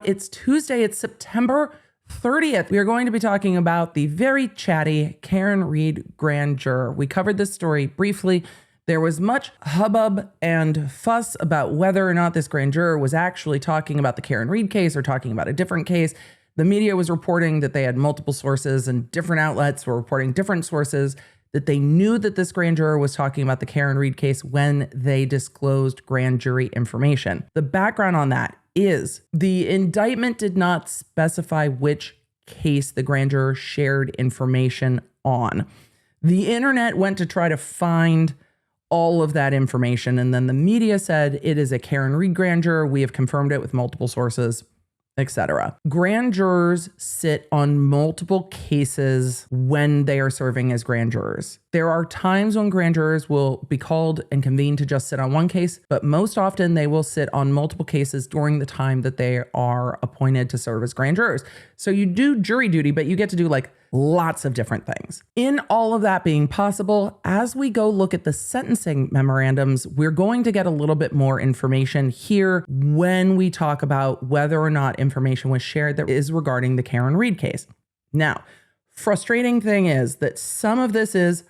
It's Tuesday. It's September 30th. We are going to be talking about the very chatty Karen Read grand juror. We covered this story briefly. There was much hubbub and fuss about whether or not this grand juror was actually talking about the Karen Read case or talking about a different case. The media was reporting that they had multiple sources and different outlets were reporting different sources, that they knew that this grand juror was talking about the Karen Read case when they disclosed grand jury information. The background on that is the indictment did not specify which case the grand juror shared information on. The internet went to try to find all of that information, and then the media said it is a Karen Read grand juror. We have confirmed it with multiple sources, etc. Grand jurors sit on multiple cases when they are serving as grand jurors. There are times when grand jurors will be called and convened to just sit on one case, but most often they will sit on multiple cases during the time that they are appointed to serve as grand jurors. So you do jury duty, but you get to do like lots of different things. In all of that being possible, as we go look at the sentencing memorandums, we're going to get a little bit more information here when we talk about whether or not information was shared that is regarding the Karen Read case. Now, frustrating thing is that some of this is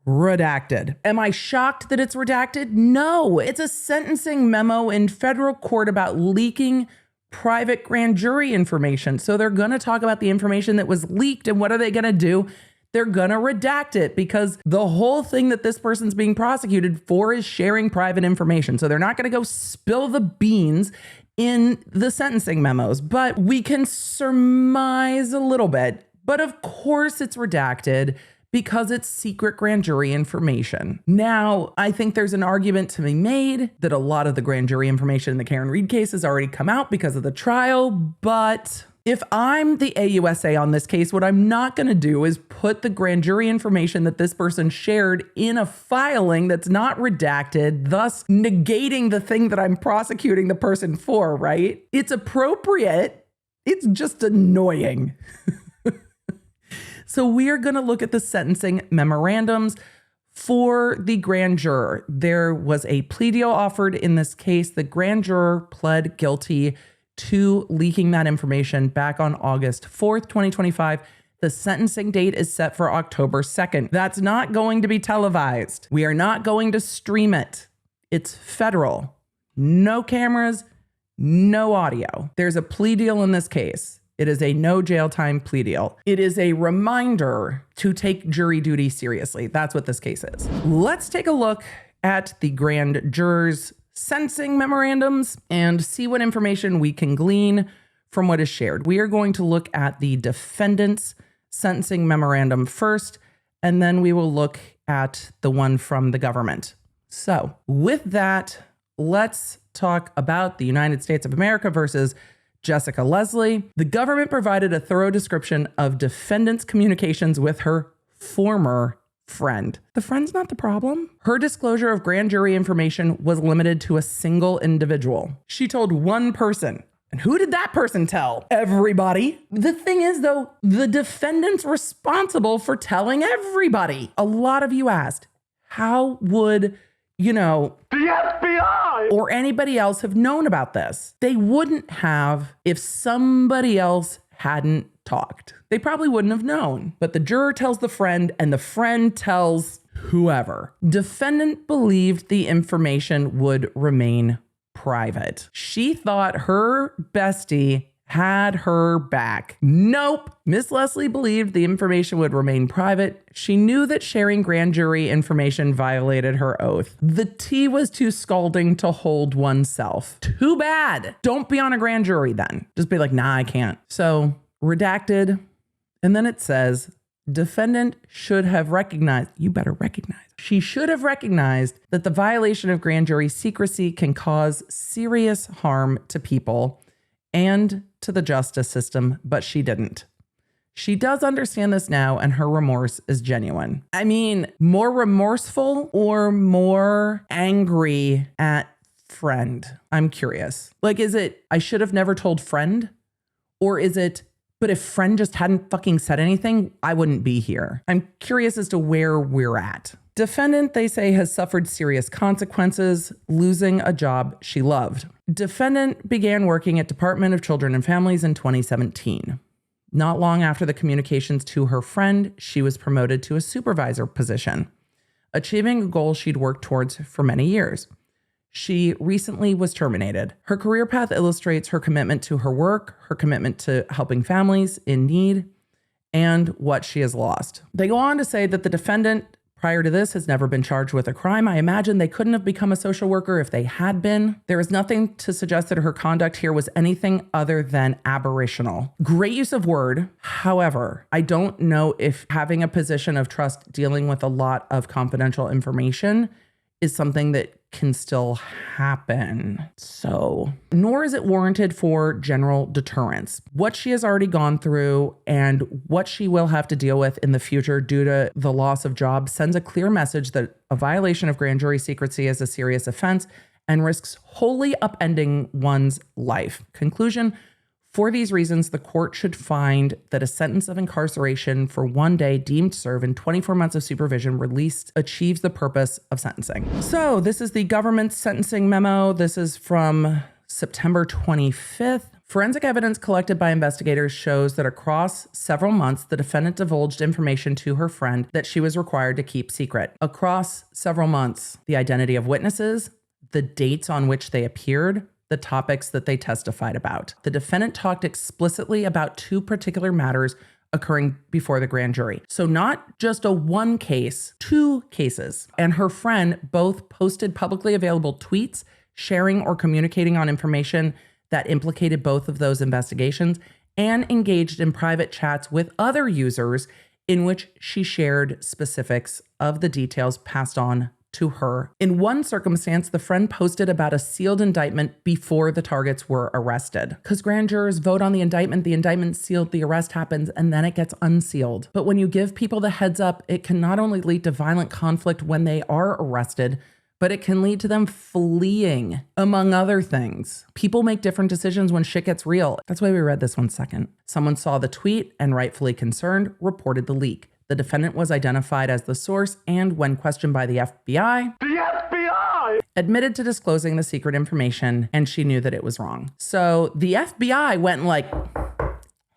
redacted. Am I shocked that it's redacted? No, it's a sentencing memo in federal court about leaking private grand jury information. So they're going to talk about the information that was leaked, and what are they going to do? They're going to redact it because the whole thing that this person's being prosecuted for is sharing private information. So they're not going to go spill the beans in the sentencing memos, but we can surmise a little bit. But of course it's redacted because it's secret grand jury information. Now, I think there's an argument to be made that a lot of the grand jury information in the Karen Read case has already come out because of the trial, but if I'm the AUSA on this case, what I'm not going to do is put the grand jury information that this person shared in a filing that's not redacted, thus negating the thing that I'm prosecuting the person for, right? It's appropriate. It's just annoying. So we are going to look at the sentencing memorandums for the grand juror. There was a plea deal offered in this case. The grand juror pled guilty to leaking that information back on August 4th, 2025. The sentencing date is set for October 2nd. That's not going to be televised. We are not going to stream it. It's federal. No cameras, no audio. There's a plea deal in this case. It is a no jail time plea deal. It is a reminder to take jury duty seriously. That's what this case is. Let's take a look at the grand juror's sentencing memorandums and see what information we can glean from what is shared. We are going to look at the defendant's sentencing memorandum first, and then we will look at the one from the government. So with that, let's talk about the United States of America versus Jessica Leslie. The government provided a thorough description of defendant's communications with her former friend. The friend's not the problem. Her disclosure of grand jury information was limited to a single individual. She told one person. And who did that person tell? Everybody. The thing is, though, the defendant's responsible for telling everybody. A lot of you asked, how would, the FBI or anybody else have known about this? They wouldn't have if somebody else hadn't talked. They probably wouldn't have known. But the juror tells the friend, and the friend tells whoever. Defendant believed the information would remain private. She thought her bestie had her back. Nope. Miss Leslie believed the information would remain private. She knew that sharing grand jury information violated her oath. The tea was too scalding to hold oneself. Too bad. Don't be on a grand jury then. Just be like, nah, I can't. So redacted. And then it says, defendant should have recognized, you better recognize. She should have recognized that the violation of grand jury secrecy can cause serious harm to people and to the justice system, but she didn't. She does understand this now, and her remorse is genuine. I mean, more remorseful or more angry at friend? I'm curious. Like, is it, I should have never told friend? Or is it, but if friend just hadn't fucking said anything, I wouldn't be here? I'm curious as to where we're at. Defendant, they say, has suffered serious consequences, losing a job she loved. Defendant began working at Department of Children and Families in 2017. Not long after the communications to her friend, she was promoted to a supervisor position, achieving a goal she'd worked towards for many years. She recently was terminated. Her career path illustrates her commitment to her work, her commitment to helping families in need, and what she has lost. They go on to say that the defendant, prior to this, has never been charged with a crime. I imagine they couldn't have become a social worker if they had been. There is nothing to suggest that her conduct here was anything other than aberrational. Great use of word. However, I don't know if having a position of trust dealing with a lot of confidential information is something that can still happen. So, nor is it warranted for general deterrence. What she has already gone through and what she will have to deal with in the future due to the loss of job sends a clear message that a violation of grand jury secrecy is a serious offense and risks wholly upending one's life. Conclusion: for these reasons, the court should find that a sentence of incarceration for 1 day deemed serve in 24 months of supervision released achieves the purpose of sentencing. So this is the government's sentencing memo. This is from September 25th. Forensic evidence collected by investigators shows that across several months, the defendant divulged information to her friend that she was required to keep secret. Across several months, the identity of witnesses, the dates on which they appeared, the topics that they testified about. The defendant talked explicitly about two particular matters occurring before the grand jury. So not just a one case, two cases. And her friend both posted publicly available tweets sharing or communicating on information that implicated both of those investigations and engaged in private chats with other users in which she shared specifics of the details passed on to her. In one circumstance, the friend posted about a sealed indictment before the targets were arrested. Because grand jurors vote on the indictment sealed, the arrest happens, and then it gets unsealed. But when you give people the heads up, it can not only lead to violent conflict when they are arrested, but it can lead to them fleeing, among other things. People make different decisions when shit gets real. That's why we read this 1 second. Someone saw the tweet and, rightfully concerned, reported the leak. The defendant was identified as the source and, when questioned by the FBI, admitted to disclosing the secret information, and she knew that it was wrong. So the FBI went like,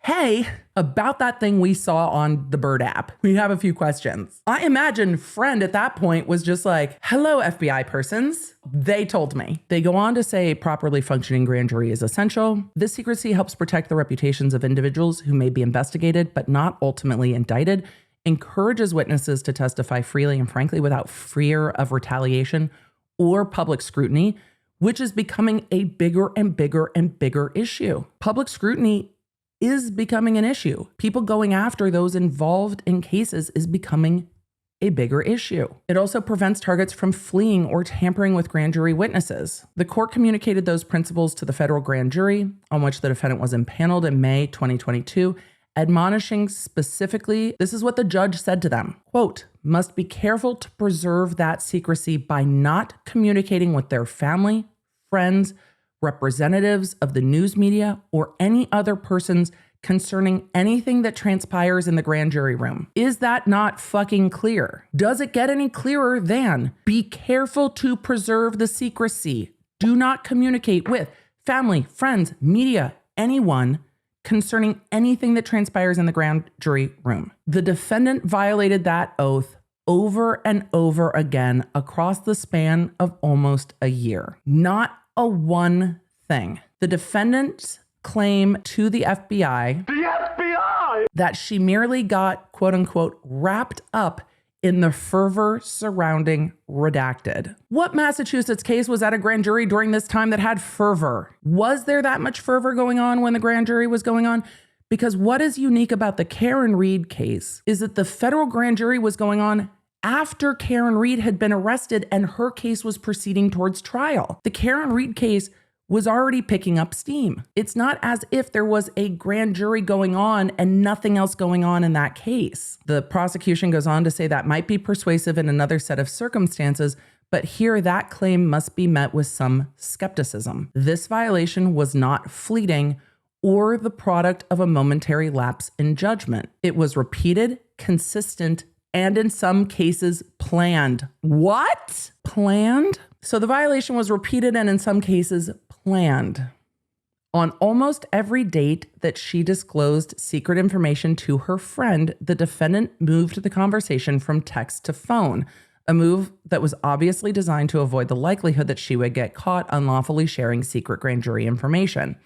hey, about that thing we saw on the Bird app, we have a few questions. I imagine friend at that point was just like, hello, FBI persons. They told me. They go on to say properly functioning grand jury is essential. This secrecy helps protect the reputations of individuals who may be investigated but not ultimately indicted, encourages witnesses to testify freely and frankly without fear of retaliation or public scrutiny, which is becoming a bigger and bigger and bigger issue. Public scrutiny is becoming an issue. People going after those involved in cases is becoming a bigger issue. It also prevents targets from fleeing or tampering with grand jury witnesses. The court communicated those principles to the federal grand jury, on which the defendant was impaneled in May 2022, admonishing specifically, this is what the judge said to them, quote, must be careful to preserve that secrecy by not communicating with their family, friends, representatives of the news media, or any other persons concerning anything that transpires in the grand jury room. Is that not fucking clear? Does it get any clearer than be careful to preserve the secrecy? Do not communicate with family, friends, media, anyone concerning anything that transpires in the grand jury room. The defendant violated that oath over and over again across the span of almost a year. Not a one thing. The defendant's claim to the FBI that she merely got, quote unquote, wrapped up in the fervor surrounding redacted. What Massachusetts case was at a grand jury during this time that had fervor? Was there that much fervor going on when the grand jury was going on? Because what is unique about the Karen Reed case is that the federal grand jury was going on after Karen Reed had been arrested and her case was proceeding towards trial. The Karen Reed case was already picking up steam. It's not as if there was a grand jury going on and nothing else going on in that case. The prosecution goes on to say that might be persuasive in another set of circumstances, but here that claim must be met with some skepticism. This violation was not fleeting or the product of a momentary lapse in judgment. It was repeated, consistent, and in some cases planned. What? Planned? So the violation was repeated and in some cases planned. On almost every date that she disclosed secret information to her friend, the defendant moved the conversation from text to phone, a move that was obviously designed to avoid the likelihood that she would get caught unlawfully sharing secret grand jury information.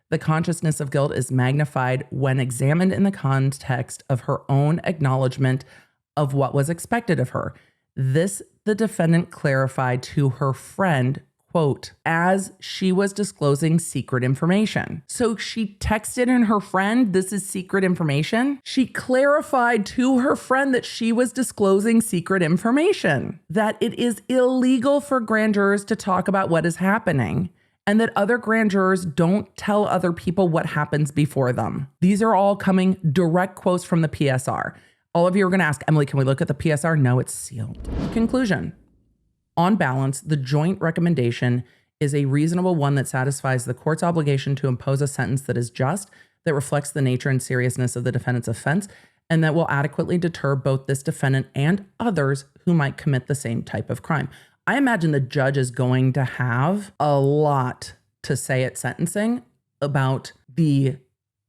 The consciousness of guilt is magnified when examined in the context of her own acknowledgement of what was expected of her. This, the defendant clarified to her friend, quote, as she was disclosing secret information. So she texted in her friend, this is secret information. She clarified to her friend that she was disclosing secret information, that it is illegal for grand jurors to talk about what is happening, and that other grand jurors don't tell other people what happens before them. These are all coming direct quotes from the PSR. All of you are going to ask, Emily, can we look at the PSR? No, it's sealed. Conclusion. On balance, the joint recommendation is a reasonable one that satisfies the court's obligation to impose a sentence that is just, that reflects the nature and seriousness of the defendant's offense, and that will adequately deter both this defendant and others who might commit the same type of crime. I imagine the judge is going to have a lot to say at sentencing about the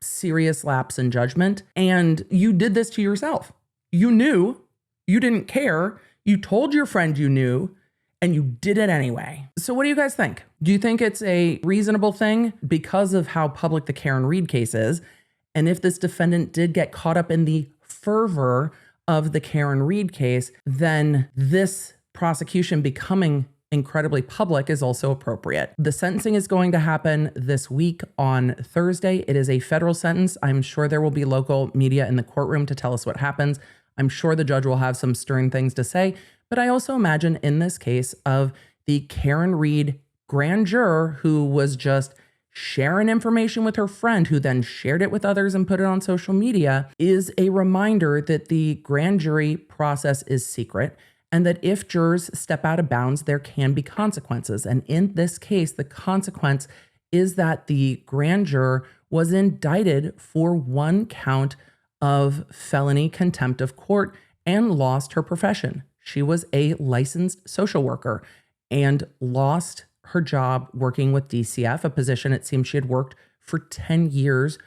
serious lapse in judgment. And you did this to yourself. You knew, you didn't care, you told your friend you knew, and you did it anyway. So what do you guys think? Do you think it's a reasonable thing because of how public the Karen Reed case is? And if this defendant did get caught up in the fervor of the Karen Reed case, then this prosecution becoming incredibly public is also appropriate. The sentencing is going to happen this week on Thursday. It is a federal sentence. I'm sure there will be local media in the courtroom to tell us what happens. I'm sure the judge will have some stern things to say. But I also imagine in this case of the Karen Reed grand juror who was just sharing information with her friend who then shared it with others and put it on social media is a reminder that the grand jury process is secret and that if jurors step out of bounds, there can be consequences. And in this case, the consequence is that the grand juror was indicted for one count of felony contempt of court and lost her profession. She was a licensed social worker and lost her job working with DCF, a position it seems she had worked for 10 years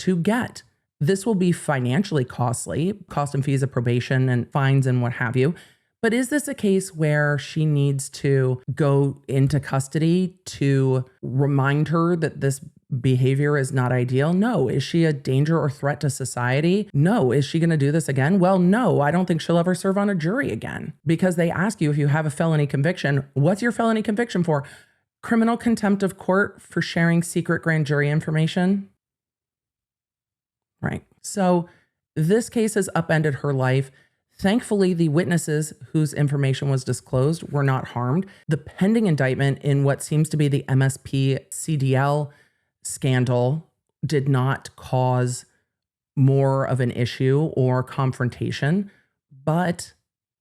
to get. This will be financially costly, cost and fees of probation and fines and what have you. But is this a case where she needs to go into custody to remind her that this behavior is not ideal? No. Is she a danger or threat to society? No. Is she going to do this again? Well, no. I don't think she'll ever serve on a jury again because they ask you if you have a felony conviction, what's your felony conviction for? Criminal contempt of court for sharing secret grand jury information? Right. So this case has upended her life. Thankfully, the witnesses whose information was disclosed were not harmed. The pending indictment in what seems to be the MSP CDL scandal did not cause more of an issue or confrontation, but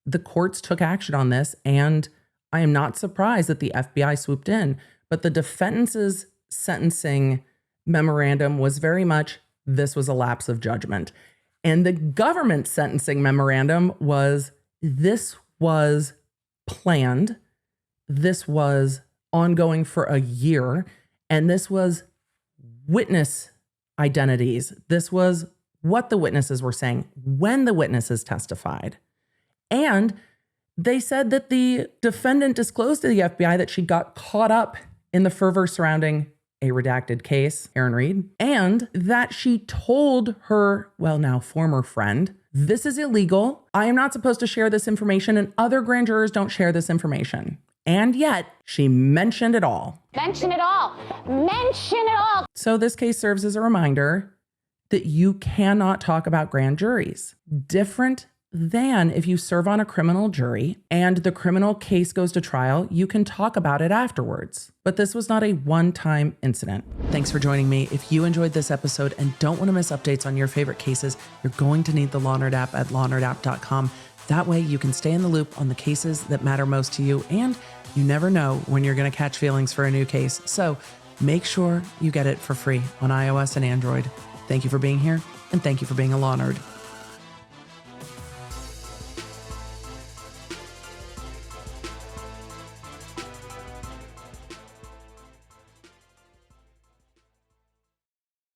the courts took action on this, and I am not surprised that the FBI swooped in. But the defendant's sentencing memorandum was very much, this was a lapse of judgment. And the government sentencing memorandum was, this was planned, this was ongoing for a year, and this was witness identities. This was what the witnesses were saying when the witnesses testified. And they said that the defendant disclosed to the FBI that she got caught up in the fervor surrounding a redacted case, Karen Reed, and that she told her, well, now former friend, this is illegal. I am not supposed to share this information, and other grand jurors don't share this information. And yet she mentioned it all. Mention it all. Mention it all. So this case serves as a reminder that you cannot talk about grand juries. Different than if you serve on a criminal jury and the criminal case goes to trial, you can talk about it afterwards. But this was not a one-time incident. Thanks for joining me. If you enjoyed this episode and don't want to miss updates on your favorite cases, you're going to need the Law Nerd app at lawnerd.com. That way you can stay in the loop on the cases that matter most to you, and you never know when you're going to catch feelings for a new case. So make sure you get it for free on iOS and Android. Thank you for being here, and thank you for being a Law Nerd.